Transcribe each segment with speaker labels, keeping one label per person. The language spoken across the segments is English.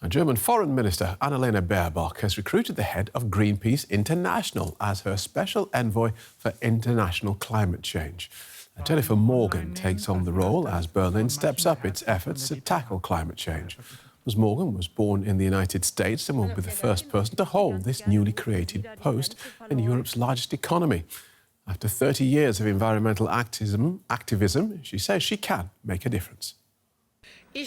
Speaker 1: German Foreign Minister Annalena Baerbock has recruited the head of Greenpeace International as her special envoy for international climate change. Jennifer Morgan takes on the role as Berlin steps up its efforts to tackle climate change. Ms. Morgan was born in the United States and will be the first person to hold this newly created post in Europe's largest economy. After 30 years of environmental activism, she says she can make a difference.
Speaker 2: I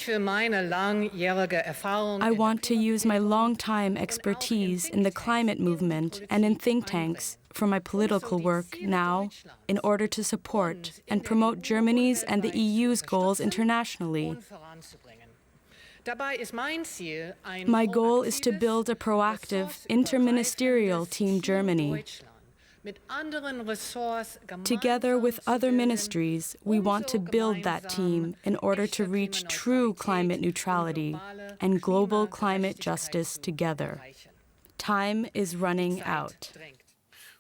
Speaker 2: want to use my long-time expertise in the climate movement and in think tanks for my political work now in order to support and promote Germany's and the EU's goals internationally. My goal is to build a proactive, interministerial Team Germany. Together with other ministries, we want to build that team in order to reach true climate neutrality and global climate justice together. Time is running out.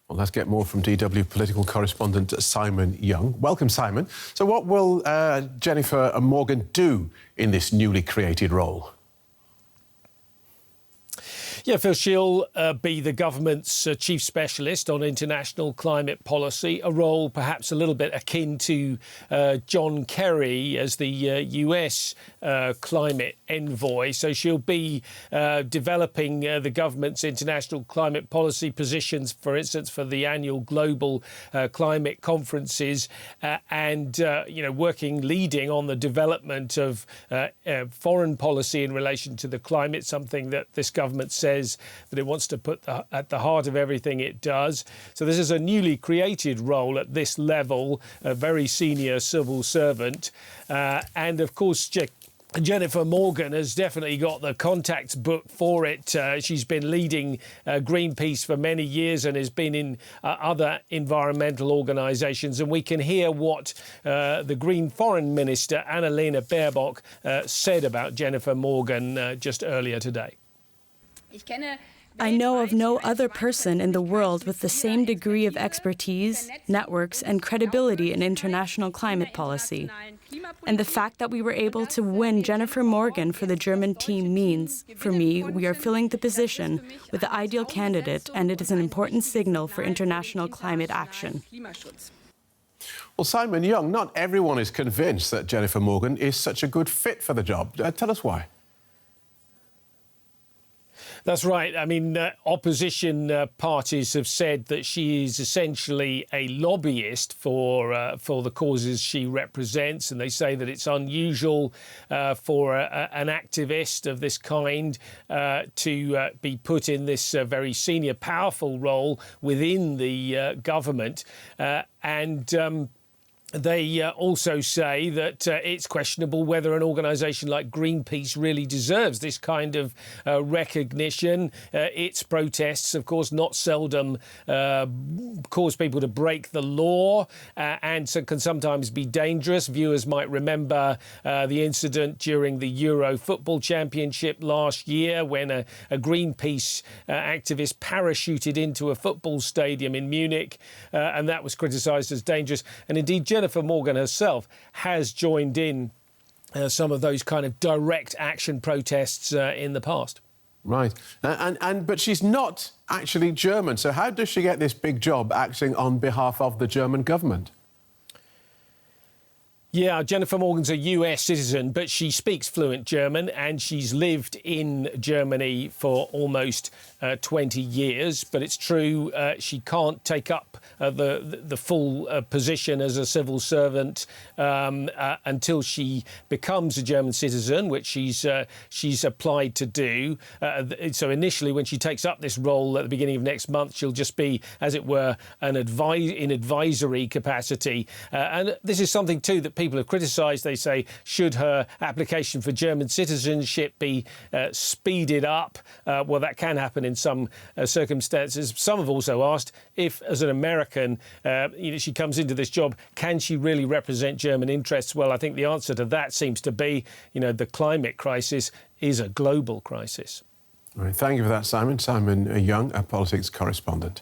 Speaker 1: Well, let's get more from DW political correspondent Simon Young. Welcome, Simon. So what will Jennifer Morgan do in this newly created role?
Speaker 3: Yeah, Phil, she'll be the government's chief specialist on international climate policy, a role perhaps a little bit akin to John Kerry as the US climate envoy. So she'll be developing the government's international climate policy positions, for instance, for the annual global climate conferences and, leading on the development of foreign policy in relation to the climate, something that this government says that it wants to put at the heart of everything it does. So this is a newly created role at this level, a very senior civil servant. And of course, Jennifer Morgan has definitely got the contacts book for it. She's been leading Greenpeace for many years and has been in other environmental organisations. And we can hear what the Green Foreign Minister Annalena Baerbock said about Jennifer Morgan just earlier today.
Speaker 2: I know of no other person in the world with the same degree of expertise, networks, and credibility in international climate policy. And the fact that we were able to win Jennifer Morgan for the German team means, for me, we are filling the position with the ideal candidate, and it is an important signal for international climate action.
Speaker 1: Well, Simon Young, not everyone is convinced that Jennifer Morgan is such a good fit for the job. Tell us why.
Speaker 3: That's right. I mean, opposition parties have said that she is essentially a lobbyist for the causes she represents, and they say that it's unusual for an activist of this kind to be put in this very senior, powerful role within the government. They also say that it's questionable whether an organisation like Greenpeace really deserves this kind of recognition. Its protests, of course, not seldom cause people to break the law and can sometimes be dangerous. Viewers might remember the incident during the Euro Football Championship last year when a Greenpeace activist parachuted into a football stadium in Munich, and that was criticised as dangerous. And indeed, Jennifer Morgan herself has joined in some of those kind of direct action protests in the past.
Speaker 1: Right. But she's not actually German. So how does she get this big job acting on behalf of the German government?
Speaker 3: Yeah, Jennifer Morgan's a US citizen, but she speaks fluent German and she's lived in Germany for almost 20 years. But it's true, she can't take up the full position as a civil servant until she becomes a German citizen, which she's applied to do. So initially, when she takes up this role at the beginning of next month, she'll just be, as it were, in advisory capacity. And this is something, too, that people have criticised. They say, should her application for German citizenship be speeded up? Well, that can happen in some circumstances. Some have also asked if, as an American, she comes into this job, can she really represent German interests? Well, I think the answer to that seems to be, the climate crisis is a global crisis.
Speaker 1: All right, thank you for that, Simon. Simon Young, a politics correspondent.